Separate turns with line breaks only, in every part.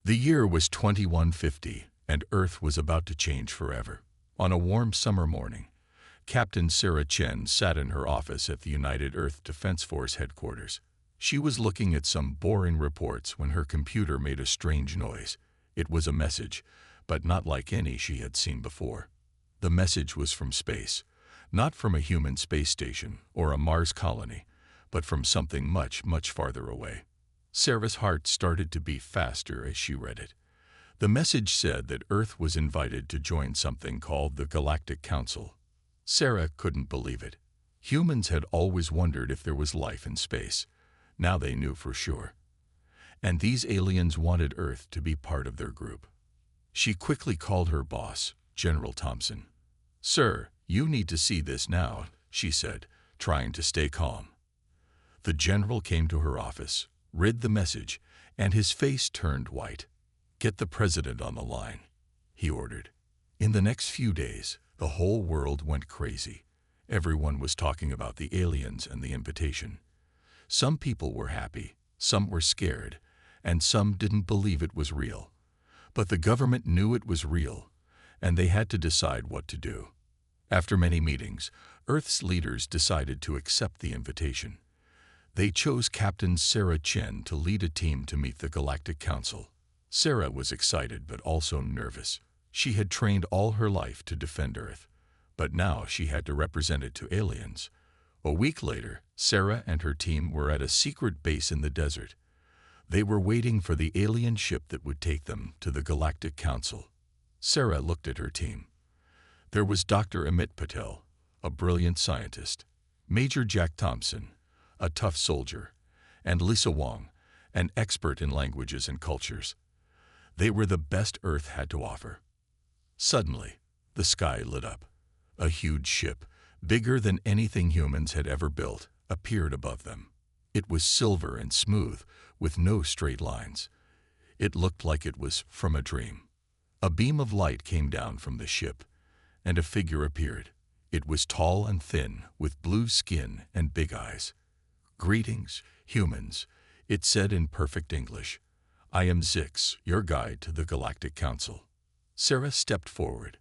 The year was 2150, and Earth was about to change forever. On a warm summer morning, Captain Sarah Chen sat in her office at the United Earth Defense Force headquarters. She was looking at some boring reports when her computer made a strange noise. It was a message, but not like any she had seen before. The message was from space, not from a human space station or a Mars colony, but from something much, much farther away. Sarah's heart started to beat faster as she read it. The message said that Earth was invited to join something called the Galactic Council. Sarah couldn't believe it. Humans had always wondered if there was life in space. Now they knew for sure. And these aliens wanted Earth to be part of their group. She quickly called her boss, General Thompson. "Sir, you need to see this now," she said, trying to stay calm. The general came to her office, read the message, and his face turned white. "Get the president on the line," he ordered. In the next few days, the whole world went crazy. Everyone was talking about the aliens and the invitation. Some people were happy, some were scared, and some didn't believe it was real. But the government knew it was real, and they had to decide what to do. After many meetings, Earth's leaders decided to accept the invitation. They chose Captain Sarah Chen to lead a team to meet the Galactic Council. Sarah was excited but also nervous. She had trained all her life to defend Earth, but now she had to represent it to aliens. A week later, Sarah and her team were at a secret base in the desert. They were waiting for the alien ship that would take them to the Galactic Council. Sarah looked at her team. There was Dr. Amit Patel, a brilliant scientist, Major Jack Thompson, a tough soldier, and Lisa Wong, an expert in languages and cultures. They were the best Earth had to offer. Suddenly, the sky lit up. A huge ship, bigger than anything humans had ever built, appeared above them. It was silver and smooth, with no straight lines. It looked like it was from a dream. A beam of light came down from the ship, and a figure appeared. It was tall and thin, with blue skin and big eyes. "Greetings, humans," it said in perfect English. "I am Zix, your guide to the Galactic Council." Sarah stepped forward.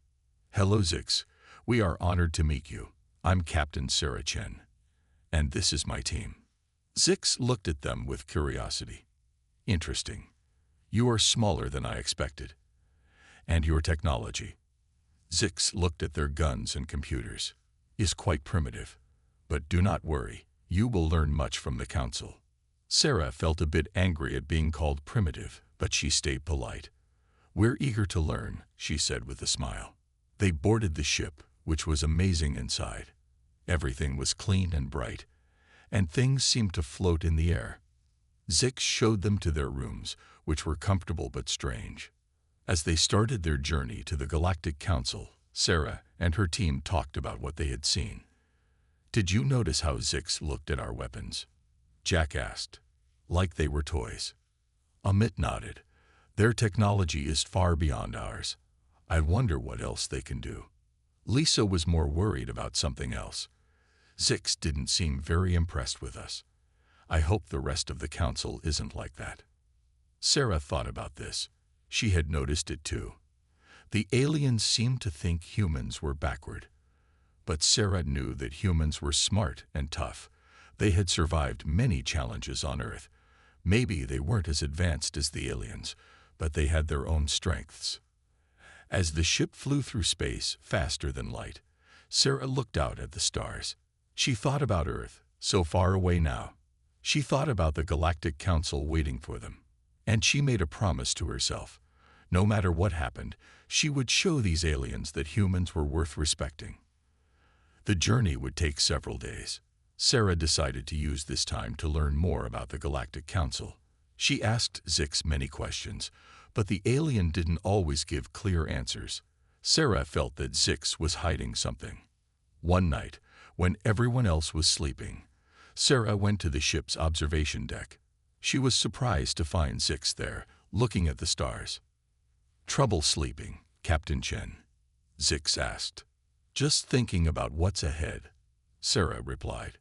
"Hello, Zix. We are honored to meet you. I'm Captain Sarah Chen, and this is my team." Zix looked at them with curiosity. "Interesting. You are smaller than I expected. And your technology," Zix looked at their guns and computers, "is quite primitive. But do not worry. You will learn much from the council." Sarah felt a bit angry at being called primitive, but she stayed polite. "We're eager to learn," she said with a smile. They boarded the ship, which was amazing inside. Everything was clean and bright, and things seemed to float in the air. Zix showed them to their rooms, which were comfortable but strange. As they started their journey to the Galactic Council, Sarah and her team talked about what they had seen. "Did you notice how Zix looked at our weapons?" Jack asked. "Like they were toys." Amit nodded. "Their technology is far beyond ours. I wonder what else they can do." Lisa was more worried about something else. "Zix didn't seem very impressed with us. I hope the rest of the council isn't like that." Sarah thought about this. She had noticed it too. The aliens seemed to think humans were backward. But Sarah knew that humans were smart and tough. They had survived many challenges on Earth. Maybe they weren't as advanced as the aliens, but they had their own strengths. As the ship flew through space faster than light, Sarah looked out at the stars. She thought about Earth, so far away now. She thought about the Galactic Council waiting for them. And she made a promise to herself. No matter what happened, she would show these aliens that humans were worth respecting. The journey would take several days. Sarah decided to use this time to learn more about the Galactic Council. She asked Zix many questions, but the alien didn't always give clear answers. Sarah felt that Zix was hiding something. One night, when everyone else was sleeping, Sarah went to the ship's observation deck. She was surprised to find Zix there, looking at the stars. "Trouble sleeping, Captain Chen?" Zix asked. "Just thinking about what's ahead," Sarah replied.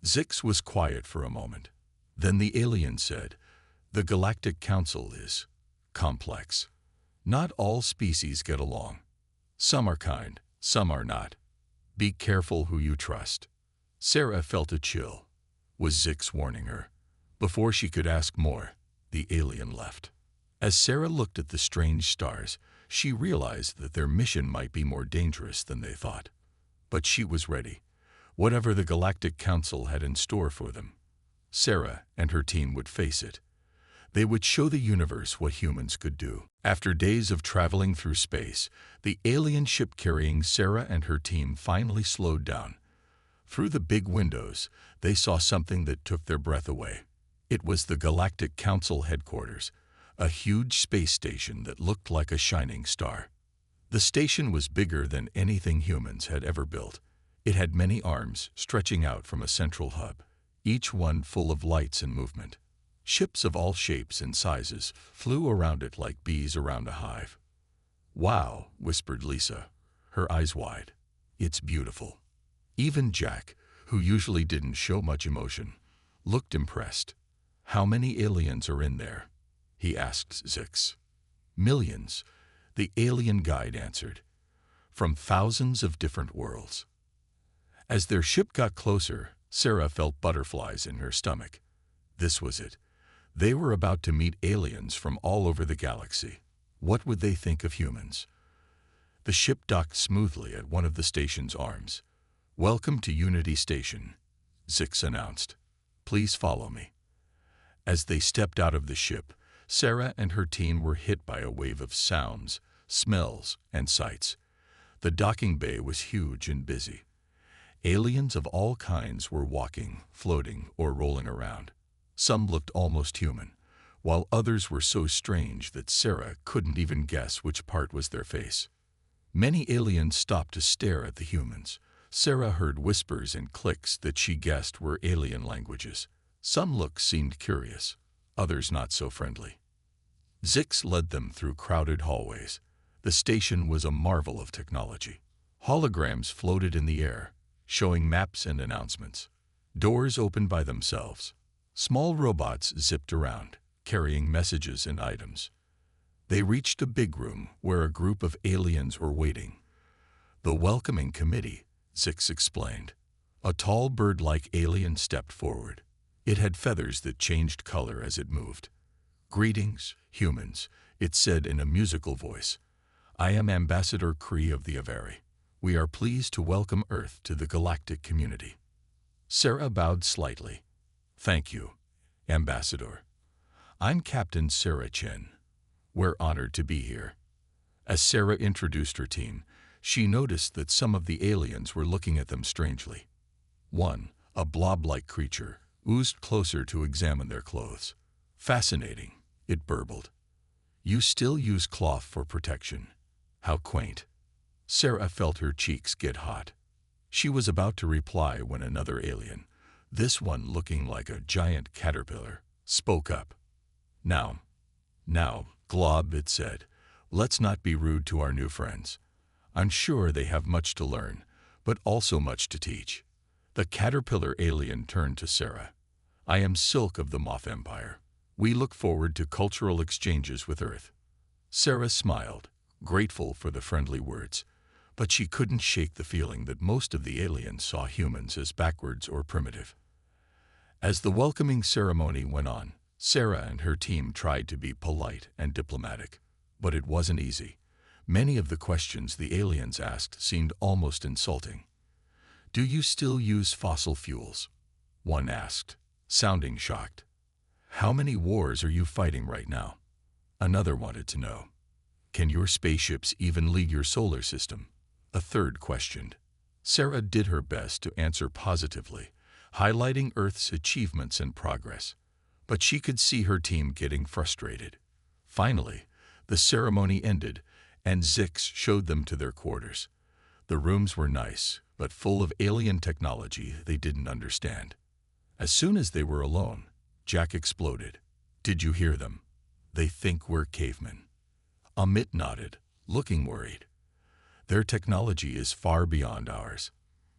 Zix was quiet for a moment. Then the alien said, "The Galactic Council is complex. Not all species get along. Some are kind, some are not. Be careful who you trust. Sarah felt a chill. Was Zix warning her? Before she could ask more, the alien left. As Sarah looked at the strange stars, she realized that their mission might be more dangerous than they thought. But she was ready. Whatever the Galactic Council had in store for them, Sarah and her team would face it. They would show the universe what humans could do. After days of traveling through space, the alien ship carrying Sarah and her team finally slowed down. Through the big windows, they saw something that took their breath away. It was the Galactic Council headquarters, a huge space station that looked like a shining star. The station was bigger than anything humans had ever built. It had many arms stretching out from a central hub, each one full of lights and movement. Ships of all shapes and sizes flew around it like bees around a hive. "Wow," whispered Lisa, her eyes wide. "It's beautiful." Even Jack, who usually didn't show much emotion, looked impressed. "How many aliens are in there?" he asked Zix. "Millions," the alien guide answered, "from thousands of different worlds." As their ship got closer, Sarah felt butterflies in her stomach. This was it. They were about to meet aliens from all over the galaxy. What would they think of humans? The ship docked smoothly at one of the station's arms. "Welcome to Unity Station," Zix announced. "Please follow me." As they stepped out of the ship, Sarah and her team were hit by a wave of sounds, smells, and sights. The docking bay was huge and busy. Aliens of all kinds were walking, floating, or rolling around. Some looked almost human, while others were so strange that Sarah couldn't even guess which part was their face. Many aliens stopped to stare at the humans. Sarah heard whispers and clicks that she guessed were alien languages. Some looks seemed curious, others not so friendly. Zix led them through crowded hallways. The station was a marvel of technology. Holograms floated in the air, showing maps and announcements. Doors opened by themselves. Small robots zipped around, carrying messages and items. They reached a big room where a group of aliens were waiting. "The welcoming committee," Zix explained. A tall bird-like alien stepped forward. It had feathers that changed color as it moved. "Greetings, humans," it said in a musical voice. "I am Ambassador Kree of the Avari. We are pleased to welcome Earth to the galactic community." Sarah bowed slightly. "Thank you, Ambassador. I'm Captain Sarah Chen. We're honored to be here." As Sarah introduced her team, she noticed that some of the aliens were looking at them strangely. One, a blob-like creature, oozed closer to examine their clothes. "Fascinating," it burbled. "You still use cloth for protection. How quaint." Sarah felt her cheeks get hot. She was about to reply when another alien, this one looking like a giant caterpillar, spoke up. Now, Glob," it said, "let's not be rude to our new friends. I'm sure they have much to learn, but also much to teach." The caterpillar alien turned to Sarah. "I am Silk of the Moth Empire. We look forward to cultural exchanges with Earth." Sarah smiled, grateful for the friendly words, but she couldn't shake the feeling that most of the aliens saw humans as backwards or primitive. As the welcoming ceremony went on, Sarah and her team tried to be polite and diplomatic, but it wasn't easy. Many of the questions the aliens asked seemed almost insulting. "Do you still use fossil fuels?" one asked, sounding shocked. "How many wars are you fighting right now?" Another wanted to know. "Can your spaceships even leave your solar system?" A third questioned. Sarah did her best to answer positively, highlighting Earth's achievements and progress. But she could see her team getting frustrated. Finally, the ceremony ended, and Zix showed them to their quarters. The rooms were nice, but full of alien technology they didn't understand. As soon as they were alone, Jack exploded. "Did you hear them? They think we're cavemen." Amit nodded, looking worried. "Their technology is far beyond ours.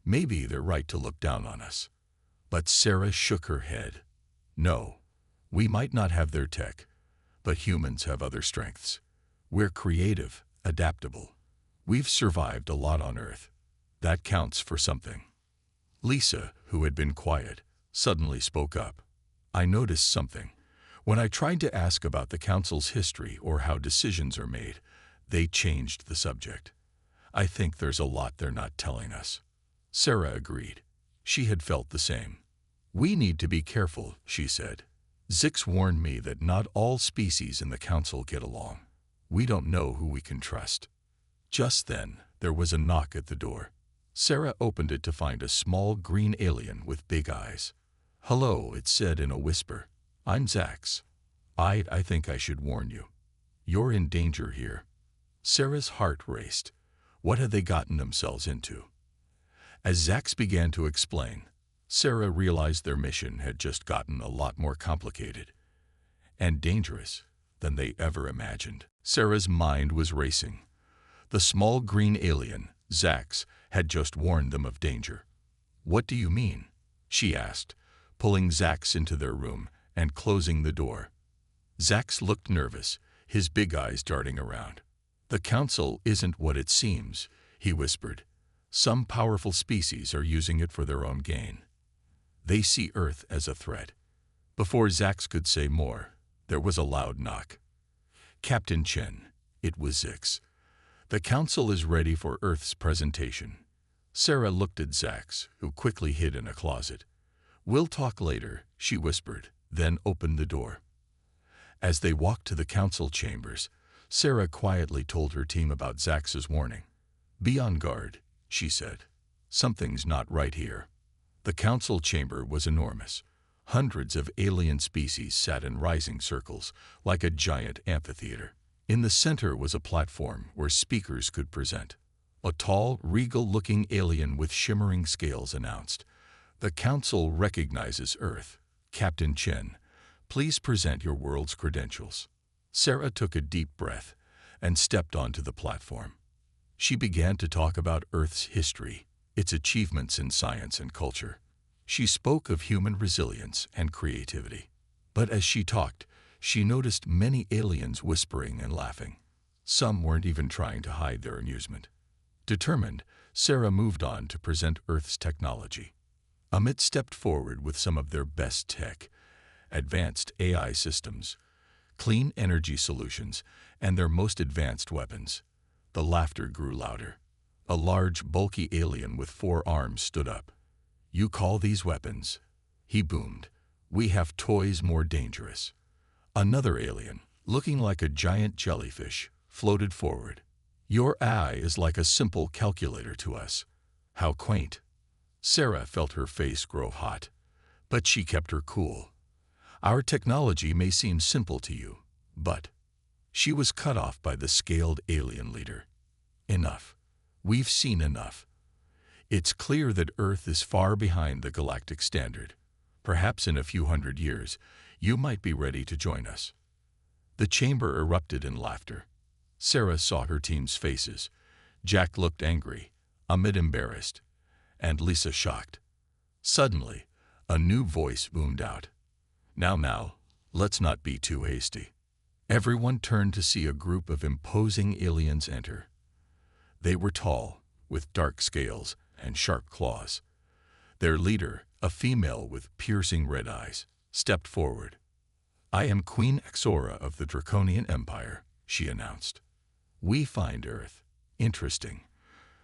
Maybe they're right to look down on us." But Sarah shook her head. "No, we might not have their tech, But humans have other strengths. We're creative, adaptable. We've survived a lot on Earth. That counts for something. Lisa, who had been quiet, suddenly spoke up. I noticed something. When I tried to ask about the Council's history or how decisions are made, they changed the subject. I think there's a lot they're not telling us. Sarah agreed. She had felt the same. We need to be careful, she said. Zix warned me that not all species in the Council get along. We don't know who we can trust. Just then, there was a knock at the door. Sarah opened it to find a small green alien with big eyes. Hello, it said in a whisper. I'm Zax. I think I should warn you. You're in danger here. Sarah's heart raced. What had they gotten themselves into? As Zax began to explain, Sarah realized their mission had just gotten a lot more complicated and dangerous than they ever imagined. Sarah's mind was racing. The small green alien, Zax, had just warned them of danger. What do you mean? She asked, pulling Zax into their room and closing the door. Zax looked nervous, his big eyes darting around. The Council isn't what it seems, he whispered. Some powerful species are using it for their own gain. They see Earth as a threat. Before Zax could say more, there was a loud knock. Captain Chen, it was Zix. The Council is ready for Earth's presentation. Sarah looked at Zax, who quickly hid in a closet. We'll talk later, she whispered, then opened the door. As they walked to the Council chambers, Sarah quietly told her team about Zax's warning. Be on guard, she said. Something's not right here. The Council chamber was enormous. Hundreds of alien species sat in rising circles, like a giant amphitheater. In the center was a platform where speakers could present. A tall, regal-looking alien with shimmering scales announced, "The Council recognizes Earth. Captain Chen, please present your world's credentials." Sarah took a deep breath and stepped onto the platform. She began to talk about Earth's history, its achievements in science and culture. She spoke of human resilience and creativity. But as she talked, she noticed many aliens whispering and laughing. Some weren't even trying to hide their amusement. Determined, Sarah moved on to present Earth's technology. Amit stepped forward with some of their best tech, advanced AI systems, clean energy solutions, and their most advanced weapons. The laughter grew louder. A large, bulky alien with 4 arms stood up. You call these weapons? He boomed. We have toys more dangerous. Another alien, looking like a giant jellyfish, floated forward. Your AI is like a simple calculator to us. How quaint. Sarah felt her face grow hot, but she kept her cool. Our technology may seem simple to you, but... She was cut off by the scaled alien leader. Enough. We've seen enough. It's clear that Earth is far behind the galactic standard. Perhaps in a few hundred years, you might be ready to join us. The chamber erupted in laughter. Sarah saw her team's faces. Jack looked angry, Amit embarrassed, and Lisa shocked. Suddenly, a new voice boomed out. Now, let's not be too hasty. Everyone turned to see a group of imposing aliens enter. They were tall, with dark scales and sharp claws. Their leader, a female with piercing red eyes, stepped forward. I am Queen Exora of the Draconian Empire, she announced. We find Earth interesting.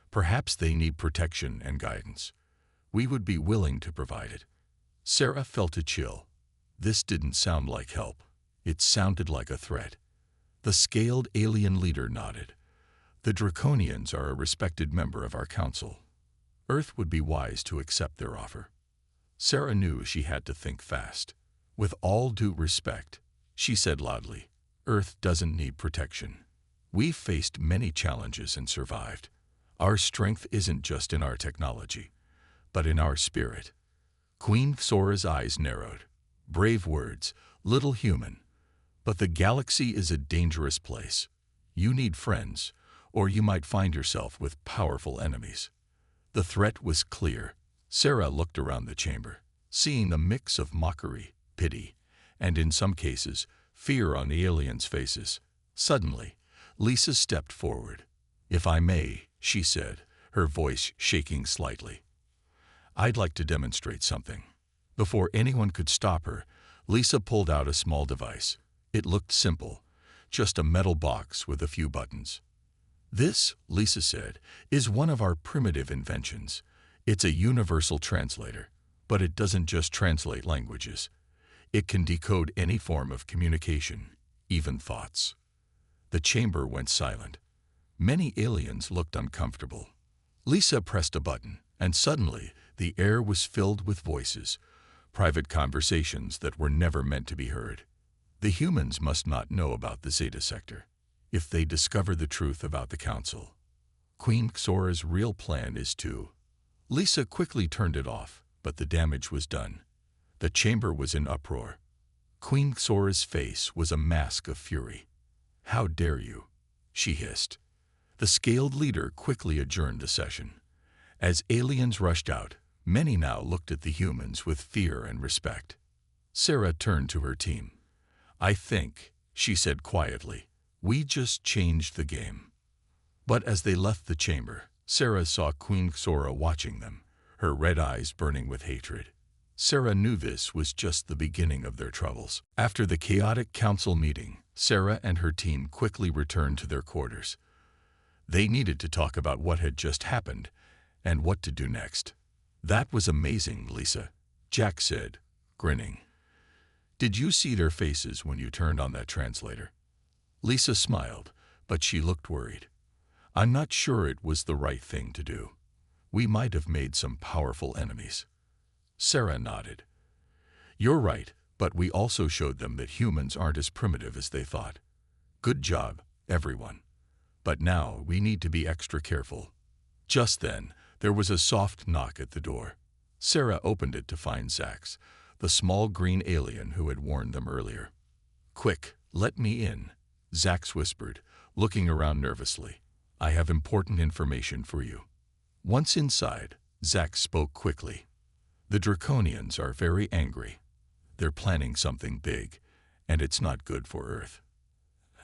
Perhaps they need protection and guidance. We would be willing to provide it. Sarah felt a chill. This didn't sound like help. It sounded like a threat. The scaled alien leader nodded. The Draconians are a respected member of our council. Earth would be wise to accept their offer. Sarah knew she had to think fast. With all due respect, she said loudly, Earth doesn't need protection. We've faced many challenges and survived. Our strength isn't just in our technology, but in our spirit. Queen Sora's eyes narrowed. Brave words, little human. But the galaxy is a dangerous place. You need friends, or you might find yourself with powerful enemies. The threat was clear. Sarah looked around the chamber, seeing a mix of mockery, pity, and in some cases, fear on the aliens' faces. Suddenly, Lisa stepped forward. "If I may," she said, her voice shaking slightly. "I'd like to demonstrate something." Before anyone could stop her, Lisa pulled out a small device. It looked simple, just a metal box with a few buttons. "This," Lisa said, "is one of our primitive inventions. It's a universal translator, but it doesn't just translate languages. It can decode any form of communication, even thoughts." The chamber went silent. Many aliens looked uncomfortable. Lisa pressed a button, and suddenly the air was filled with voices, private conversations that were never meant to be heard. The humans must not know about the Zeta Sector. If they discover the truth about the Council, Queen Xora's real plan is to... Lisa quickly turned it off, but the damage was done. The chamber was in uproar. Queen Xora's face was a mask of fury. "How dare you?" she hissed. The scaled leader quickly adjourned the session. As aliens rushed out, many now looked at the humans with fear and respect. Sarah turned to her team. "I think," she said quietly, "we just changed the game." But as they left the chamber, Sarah saw Queen Xora watching them, her red eyes burning with hatred. Sarah knew this was just the beginning of their troubles. After the chaotic council meeting, Sarah and her team quickly returned to their quarters. They needed to talk about what had just happened and what to do next. "That was amazing, Lisa," Jack said, grinning. "Did you see their faces when you turned on that translator?" Lisa smiled, but she looked worried. "I'm not sure it was the right thing to do. We might have made some powerful enemies." Sarah nodded. "You're right, but we also showed them that humans aren't as primitive as they thought. Good job, everyone. But now we need to be extra careful." Just then, there was a soft knock at the door. Sarah opened it to find Zax, the small green alien who had warned them earlier. "Quick, let me in," Zax whispered, looking around nervously. "I have important information for you." Once inside, Zax spoke quickly. "The Draconians are very angry. They're planning something big, and it's not good for Earth."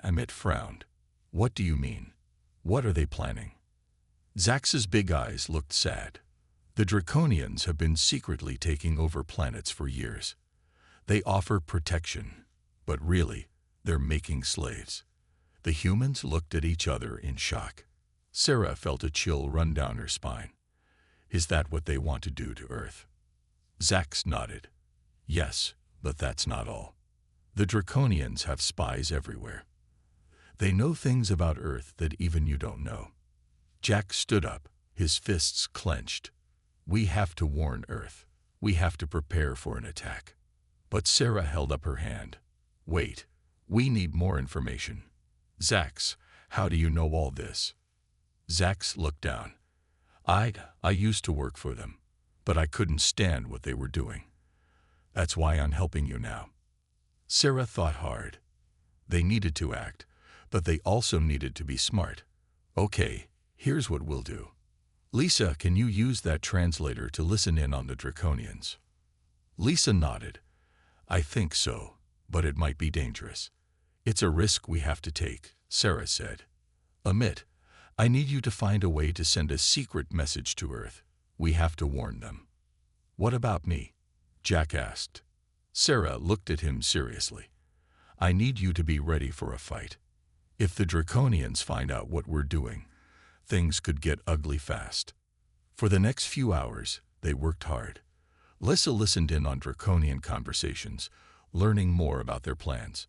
Amit frowned. "What do you mean? What are they planning?" Zax's big eyes looked sad. "The Draconians have been secretly taking over planets for years. They offer protection, but really, they're making slaves." The humans looked at each other in shock. Sarah felt a chill run down her spine. "Is that what they want to do to Earth?" Zax nodded. "Yes, but that's not all. The Draconians have spies everywhere. They know things about Earth that even you don't know." Jack stood up, his fists clenched. "We have to warn Earth. We have to prepare for an attack." But Sarah held up her hand. "Wait, we need more information." "Zax, how do you know all this?" Zax looked down. I used to work for them, but I couldn't stand what they were doing. That's why I'm helping you now." Sarah thought hard. They needed to act, but they also needed to be smart. "Okay, here's what we'll do. Lisa, can you use that translator to listen in on the Draconians?" Lisa nodded. "I think so, but it might be dangerous." "It's a risk we have to take," Sarah said. "Amit, I need you to find a way to send a secret message to Earth. We have to warn them." "What about me?" Jack asked. Sarah looked at him seriously. "I need you to be ready for a fight. If the Draconians find out what we're doing, things could get ugly fast." For the next few hours, they worked hard. Lisa listened in on Draconian conversations, learning more about their plans.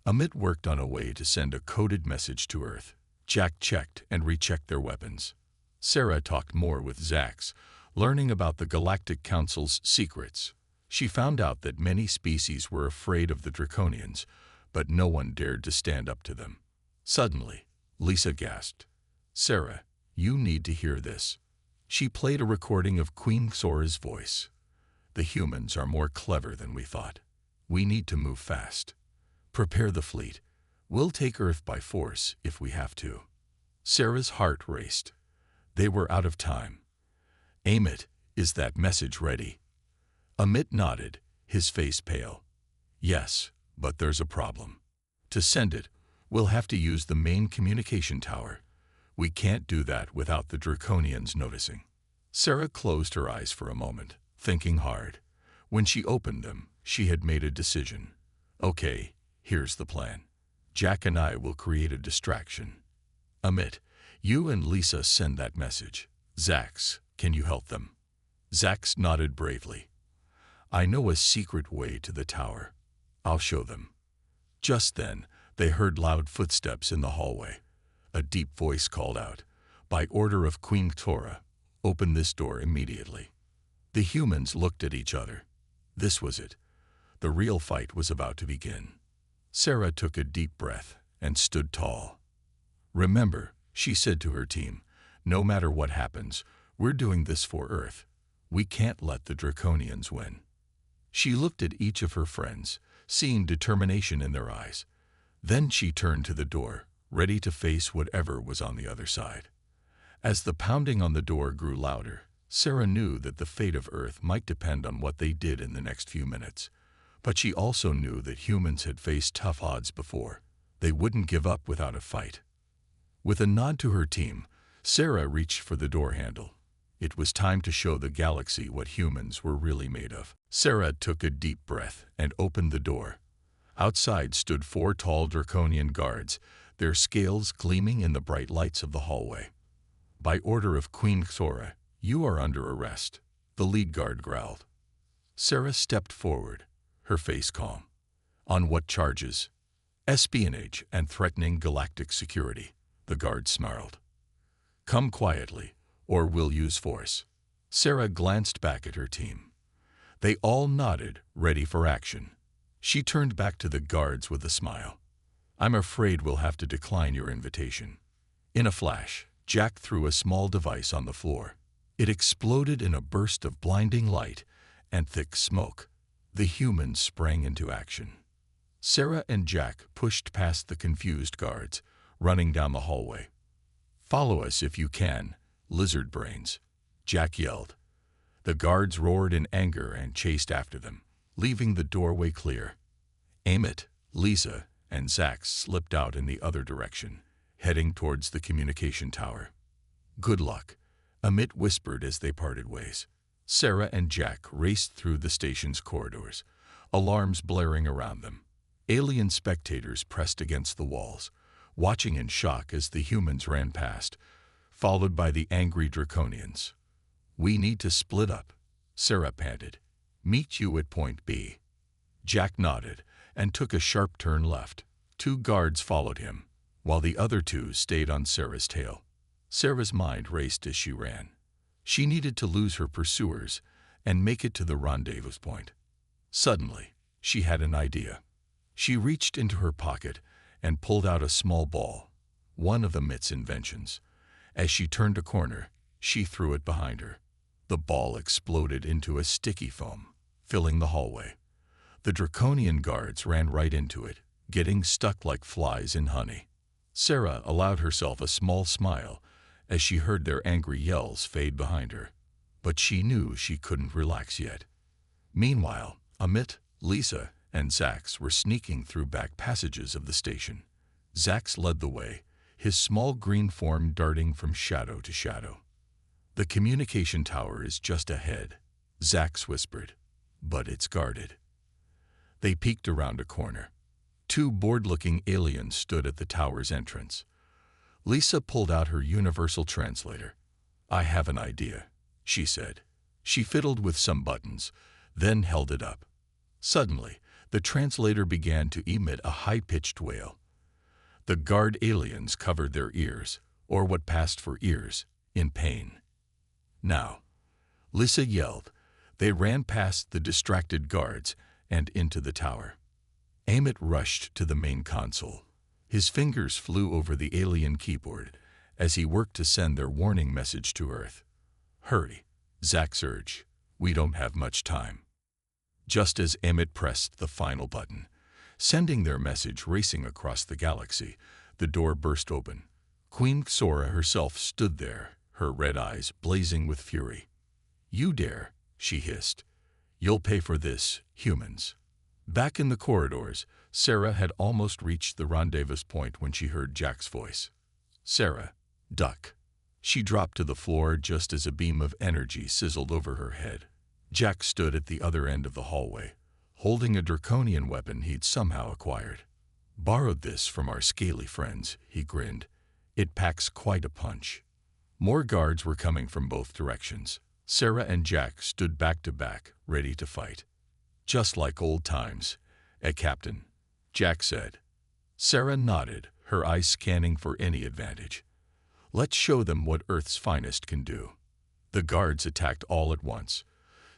Amit worked on a way to send a coded message to Earth. Jack checked and rechecked their weapons. Sarah talked more with Zax, learning about the Galactic Council's secrets. She found out that many species were afraid of the Draconians, but no one dared to stand up to them. Suddenly, Lisa gasped. "Sarah, you need to hear this." She played a recording of Queen Xora's voice. "The humans are more clever than we thought. We need to move fast. Prepare the fleet. We'll take Earth by force if we have to." Sarah's heart raced. They were out of time. "Amit, is that message ready?" Amit nodded, his face pale. "Yes, But there's a problem. To send it, we'll have to use the main communication tower. We can't do that without the Draconians noticing. Sarah closed her eyes for a moment, thinking hard. When she opened them, she had made a decision. Okay, here's the plan. Jack and I will create a distraction. Amit, you and Lisa send that message. Zax, can you help them? Zax nodded bravely. I know a secret way to the tower. I'll show them. Just then, they heard loud footsteps in the hallway. A deep voice called out, "By order of Queen Tora, open this door immediately." The humans looked at each other. This was it. The real fight was about to begin. Sarah took a deep breath and stood tall. Remember, she said to her team, no matter what happens, we're doing this for Earth. We can't let the Draconians win. She looked at each of her friends, seeing determination in their eyes. Then she turned to the door, ready to face whatever was on the other side. As the pounding on the door grew louder, Sarah knew that the fate of Earth might depend on what they did in the next few minutes. But she also knew that humans had faced tough odds before. They wouldn't give up without a fight. With a nod to her team, Sarah reached for the door handle. It was time to show the galaxy what humans were really made of. Sarah took a deep breath and opened the door. Outside stood 4 tall draconian guards, their scales gleaming in the bright lights of the hallway. By order of Queen Tora, you are under arrest, the lead guard growled. Sarah stepped forward, her face calm. On what charges? Espionage and threatening galactic security, the guard snarled. Come quietly, or we'll use force. Sarah glanced back at her team. They all nodded, ready for action. She turned back to the guards with a smile. I'm afraid we'll have to decline your invitation. In a flash, Jack threw a small device on the floor. It exploded in a burst of blinding light and thick smoke. The humans sprang into action. Sarah and Jack pushed past the confused guards, running down the hallway. Follow us if you can, lizard brains, Jack yelled. The guards roared in anger and chased after them, leaving the doorway clear. Amit, Lisa, and Zax slipped out in the other direction, heading towards the communication tower. Good luck, Amit whispered as they parted ways. Sarah and Jack raced through the station's corridors, alarms blaring around them. Alien spectators pressed against the walls, watching in shock as the humans ran past, followed by the angry Draconians. We need to split up, Sarah panted. Meet you at point B. Jack nodded and took a sharp turn left. 2 guards followed him, while the other 2 stayed on Sarah's tail. Sarah's mind raced as she ran. She needed to lose her pursuers and make it to the rendezvous point. Suddenly, she had an idea. She reached into her pocket and pulled out a small ball, one of Amit's inventions. As she turned a corner, she threw it behind her. The ball exploded into a sticky foam, filling the hallway. The Draconian guards ran right into it, getting stuck like flies in honey. Sarah allowed herself a small smile as she heard their angry yells fade behind her, but she knew she couldn't relax yet. Meanwhile, Amit, Lisa, and Zax were sneaking through back passages of the station. Zax led the way, his small green form darting from shadow to shadow. The communication tower is just ahead, Zax whispered, but it's guarded. They peeked around a corner. 2 bored-looking aliens stood at the tower's entrance. Lisa pulled out her universal translator. I have an idea, she said. She fiddled with some buttons, then held it up. Suddenly, the translator began to emit a high-pitched wail. The guard aliens covered their ears, or what passed for ears, in pain. Now, Lisa yelled. They ran past the distracted guards and into the tower. Amit rushed to the main console. His fingers flew over the alien keyboard as he worked to send their warning message to Earth. Hurry, Zax urged. We don't have much time. Just as Amit pressed the final button, sending their message racing across the galaxy, the door burst open. Queen Xora herself stood there, her red eyes blazing with fury. You dare, she hissed. You'll pay for this, humans. Back in the corridors, Sarah had almost reached the rendezvous point when she heard Jack's voice. "Sarah, duck." She dropped to the floor just as a beam of energy sizzled over her head. Jack stood at the other end of the hallway, holding a draconian weapon he'd somehow acquired. "Borrowed this from our scaly friends," he grinned. "It packs quite a punch." More guards were coming from both directions. Sarah and Jack stood back to back, ready to fight. "Just like old times, Captain," Jack said. Sarah nodded, her eyes scanning for any advantage. "Let's show them what Earth's finest can do." The guards attacked all at once.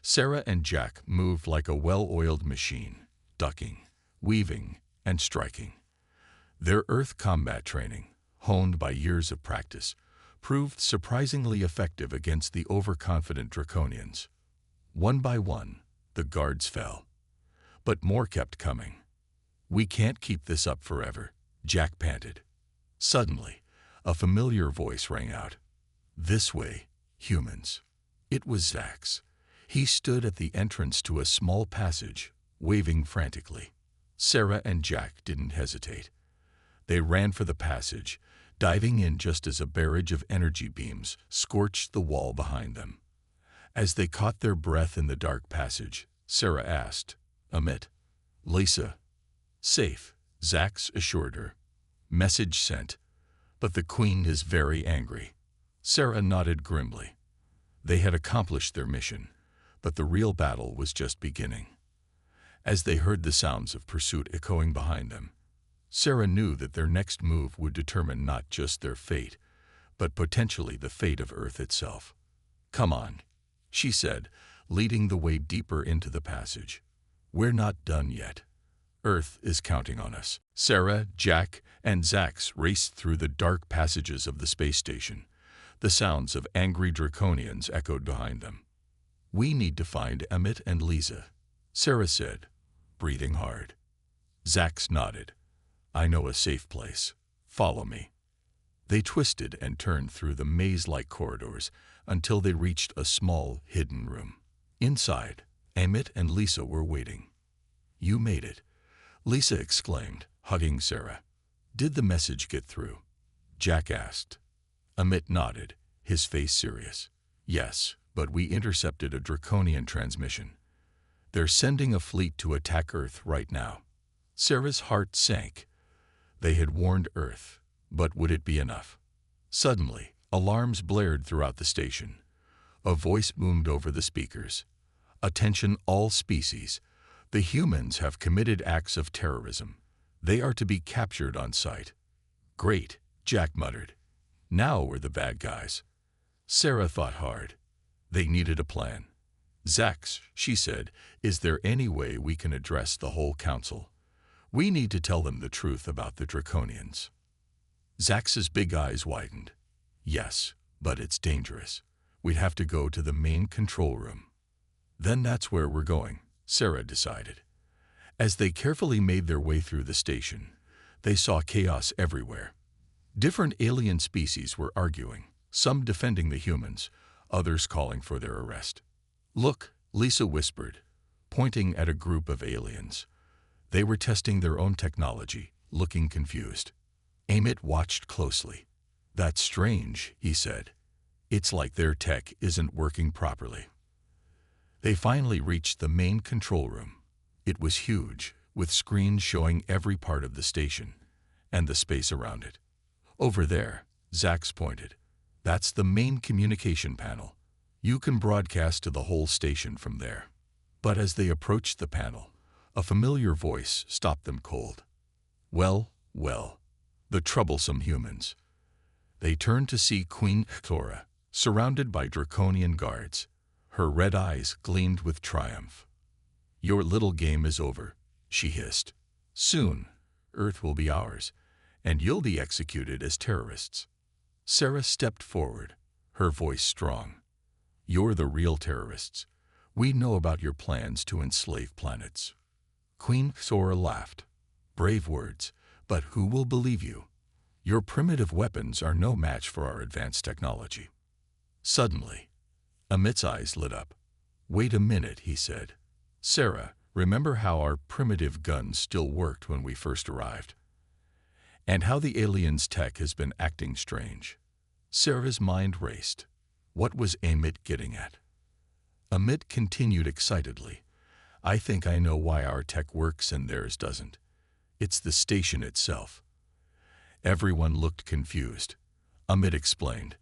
Sarah and Jack moved like a well-oiled machine, ducking, weaving, and striking. Their Earth combat training, honed by years of practice, proved surprisingly effective against the overconfident draconians. One by one, the guards fell. But more kept coming. "We can't keep this up forever," Jack panted. Suddenly, a familiar voice rang out. "This way, humans." It was Zax. He stood at the entrance to a small passage, waving frantically. Sarah and Jack didn't hesitate. They ran for the passage, diving in just as a barrage of energy beams scorched the wall behind them. As they caught their breath in the dark passage, Sarah asked, "Amit, Lisa?" "Safe," Zax assured her. "Message sent, but the Queen is very angry." Sarah nodded grimly. They had accomplished their mission, but the real battle was just beginning. As they heard the sounds of pursuit echoing behind them, Sarah knew that their next move would determine not just their fate, but potentially the fate of Earth itself. "Come on," she said, leading the way deeper into the passage. "We're not done yet. Earth is counting on us." Sarah, Jack, and Zax raced through the dark passages of the space station. The sounds of angry draconians echoed behind them. "We need to find Emmett and Lisa," Sarah said, breathing hard. Zax nodded. "I know a safe place. Follow me." They twisted and turned through the maze-like corridors until they reached a small, hidden room. Inside, Emmett and Lisa were waiting. "You made it," Lisa exclaimed, hugging Sarah. "Did the message get through?" Jack asked. Emmett nodded, his face serious. "Yes, but we intercepted a draconian transmission. They're sending a fleet to attack Earth right now." Sarah's heart sank. They had warned Earth, but would it be enough? Suddenly, alarms blared throughout the station. A voice boomed over the speakers. "Attention all species. The humans have committed acts of terrorism. They are to be captured on sight." "Great," Jack muttered. "Now we're the bad guys." Sarah thought hard. They needed a plan. "Zax," she said, "is there any way we can address the whole council? We need to tell them the truth about the draconians." Zax's big eyes widened. "Yes, but it's dangerous. We'd have to go to the main control room." "Then that's where we're going," Sarah decided. As they carefully made their way through the station, they saw chaos everywhere. Different alien species were arguing, some defending the humans, others calling for their arrest. "Look," Lisa whispered, pointing at a group of aliens. They were testing their own technology, looking confused. Amit watched closely. "That's strange," he said. "It's like their tech isn't working properly." They finally reached the main control room. It was huge, with screens showing every part of the station and the space around it. "Over there," Zax pointed. "That's the main communication panel. You can broadcast to the whole station from there." But as they approached the panel, a familiar voice stopped them cold. "Well, well, the troublesome humans." They turned to see Queen Thora, surrounded by draconian guards. Her red eyes gleamed with triumph. "Your little game is over," she hissed. "Soon, Earth will be ours, and you'll be executed as terrorists." Sarah stepped forward, her voice strong. "You're the real terrorists. We know about your plans to enslave planets." Queen Thora laughed. "Brave words, but who will believe you? Your primitive weapons are no match for our advanced technology." Suddenly, Amit's eyes lit up. "Wait a minute," he said. "Sarah, Remember how our primitive guns still worked when we first arrived? And how the aliens' tech has been acting strange. Sarah's mind raced. What was Amit getting at? Amit continued excitedly. I think I know why our tech works and theirs doesn't. It's the station itself. Everyone looked confused. Amit explained.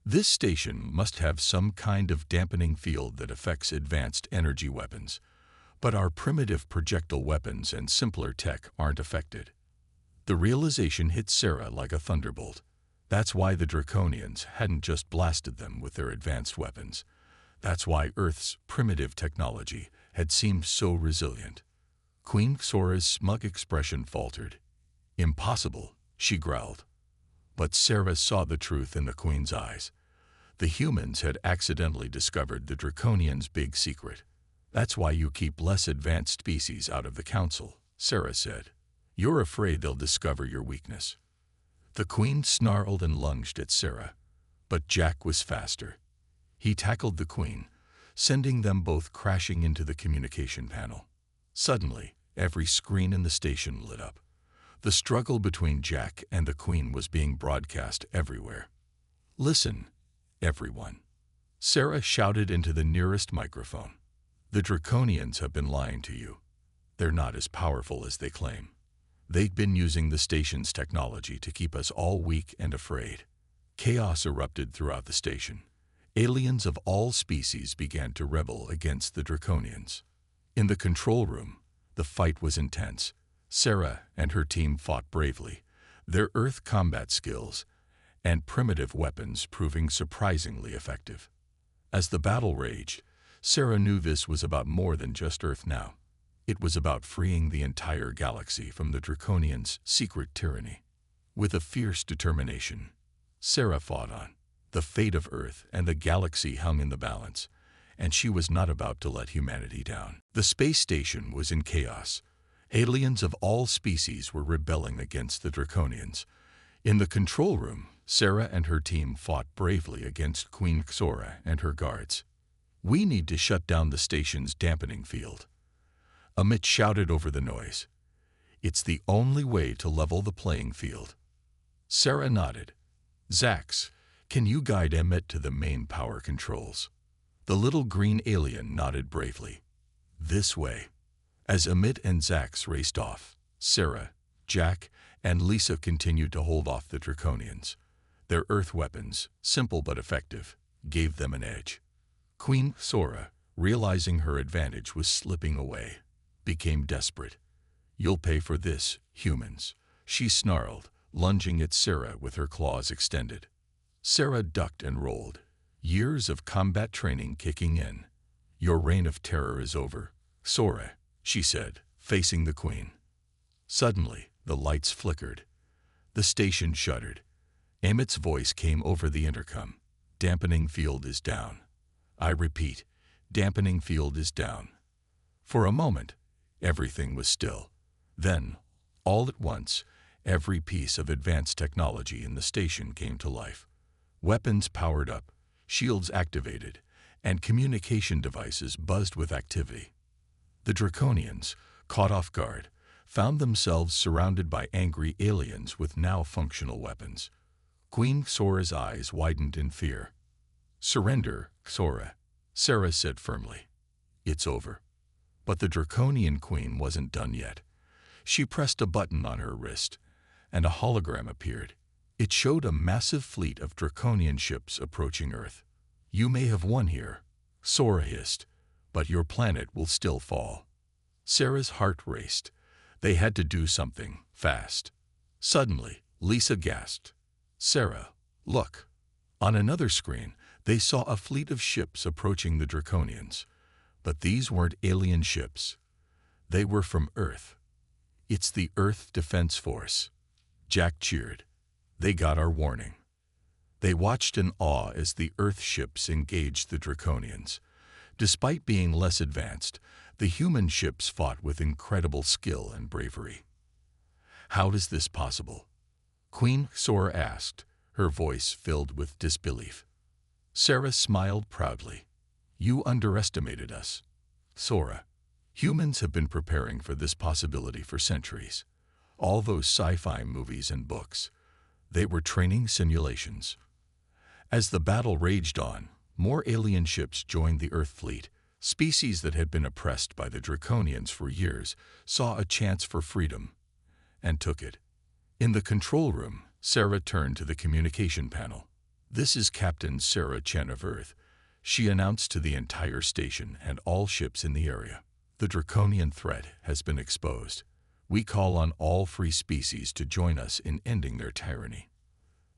This station must have some kind of dampening field that affects advanced energy weapons. But our primitive projectile weapons and simpler tech aren't affected. The realization hit Sarah like a thunderbolt. That's why the Draconians hadn't just blasted them with their advanced weapons. That's why Earth's primitive technology had seemed so resilient. Queen Sora's smug expression faltered. Impossible, she growled. But Sarah saw the truth in the Queen's eyes. The humans had accidentally discovered the Draconians' big secret. That's why you keep less advanced species out of the council, Sarah said. You're afraid they'll discover your weakness. The Queen snarled and lunged at Sarah, but Jack was faster. He tackled the Queen, sending them both crashing into the communication panel. Suddenly, every screen in the station lit up. The struggle between Jack and the Queen was being broadcast everywhere. Listen, everyone. Sarah shouted into the nearest microphone. The Draconians have been lying to you. They're not as powerful as they claim. They've been using the station's technology to keep us all weak and afraid. Chaos erupted throughout the station. Aliens of all species began to rebel against the Draconians. In the control room, the fight was intense. Sarah and her team fought bravely, their Earth combat skills and primitive weapons proving surprisingly effective. As the battle raged, Sarah knew this was about more than just Earth now. It was about freeing the entire galaxy from the Draconians' secret tyranny. With a fierce determination, Sarah fought on. The fate of Earth and the galaxy hung in the balance, and she was not about to let humanity down. The space station was in chaos. Aliens of all species were rebelling against the Draconians. In the control room, Sarah and her team fought bravely against Queen Sora and her guards. We need to shut down the station's dampening field. Amit shouted over the noise. It's the only way to level the playing field. Sarah nodded. Zax, can you guide Amit to the main power controls? The little green alien nodded bravely. This way. As Amit and Zax raced off, Sarah, Jack, and Lisa continued to hold off the Draconians. Their Earth weapons, simple but effective, gave them an edge. Queen Sora, realizing her advantage was slipping away, became desperate. You'll pay for this, humans, she snarled, lunging at Sarah with her claws extended. Sarah ducked and rolled, years of combat training kicking in. Your reign of terror is over, Sora, she said, facing the Queen. Suddenly, the lights flickered. The station shuddered. Amit's voice came over the intercom. Dampening field is down. I repeat, dampening field is down. For a moment, everything was still. Then, all at once, every piece of advanced technology in the station came to life. Weapons powered up, shields activated, and communication devices buzzed with activity. The Draconians, caught off guard, found themselves surrounded by angry aliens with now functional weapons. Queen Sora's eyes widened in fear. Surrender, Sora, Sarah said firmly. It's over. But the Draconian Queen wasn't done yet. She pressed a button on her wrist, and a hologram appeared. It showed a massive fleet of Draconian ships approaching Earth. You may have won here, Sora hissed, but your planet will still fall. Sarah's heart raced. They had to do something, fast. Suddenly, Lisa gasped. Sarah, look. On another screen, they saw a fleet of ships approaching the Draconians. But these weren't alien ships. They were from Earth. It's the Earth Defense Force. Jack cheered. They got our warning. They watched in awe as the Earth ships engaged the Draconians. Despite being less advanced, the human ships fought with incredible skill and bravery. How is this possible? Queen Sora asked, her voice filled with disbelief. Sarah smiled proudly. You underestimated us, Sora. Humans have been preparing for this possibility for centuries. All those sci-fi movies and books, they were training simulations. As the battle raged on, more alien ships joined the Earth fleet. Species that had been oppressed by the Draconians for years saw a chance for freedom and took it. In the control room, Sarah turned to the communication panel. "This is Captain Sarah Chen of Earth," she announced to the entire station and all ships in the area. "The Draconian threat has been exposed. We call on all free species to join us in ending their tyranny."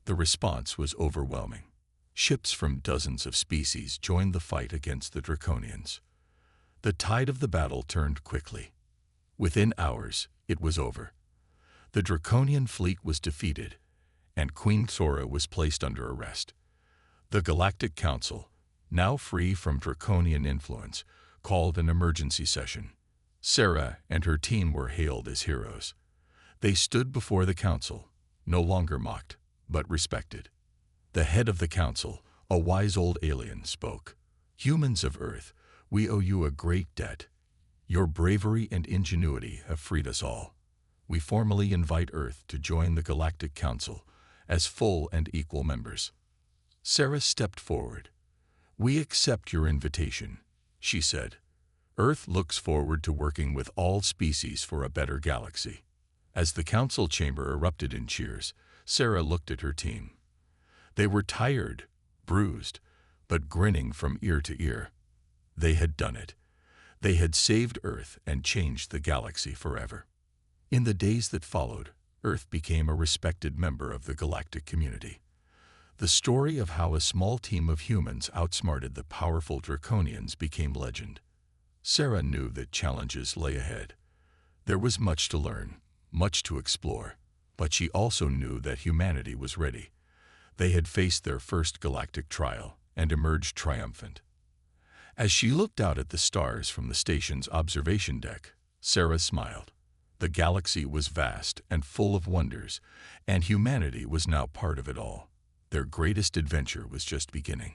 The response was overwhelming. Ships from dozens of species joined the fight against the Draconians. The tide of the battle turned quickly. Within hours, it was over. The Draconian fleet was defeated, and Queen Thora was placed under arrest. The Galactic Council, now free from Draconian influence, called an emergency session. Sarah and her team were hailed as heroes. They stood before the council, no longer mocked, but respected. The head of the council, a wise old alien, spoke. "Humans of Earth, we owe you a great debt. Your bravery and ingenuity have freed us all. We formally invite Earth to join the Galactic Council as full and equal members." Sarah stepped forward. "We accept your invitation," she said. "Earth looks forward to working with all species for a better galaxy." As the council chamber erupted in cheers, Sarah looked at her team. They were tired, bruised, but grinning from ear to ear. They had done it. They had saved Earth and changed the galaxy forever. In the days that followed, Earth became a respected member of the galactic community. The story of how a small team of humans outsmarted the powerful Draconians became legend. Sarah knew that challenges lay ahead. There was much to learn, much to explore, but she also knew that humanity was ready. They had faced their first galactic trial and emerged triumphant. As she looked out at the stars from the station's observation deck, Sarah smiled. The galaxy was vast and full of wonders, and humanity was now part of it all. Their greatest adventure was just beginning.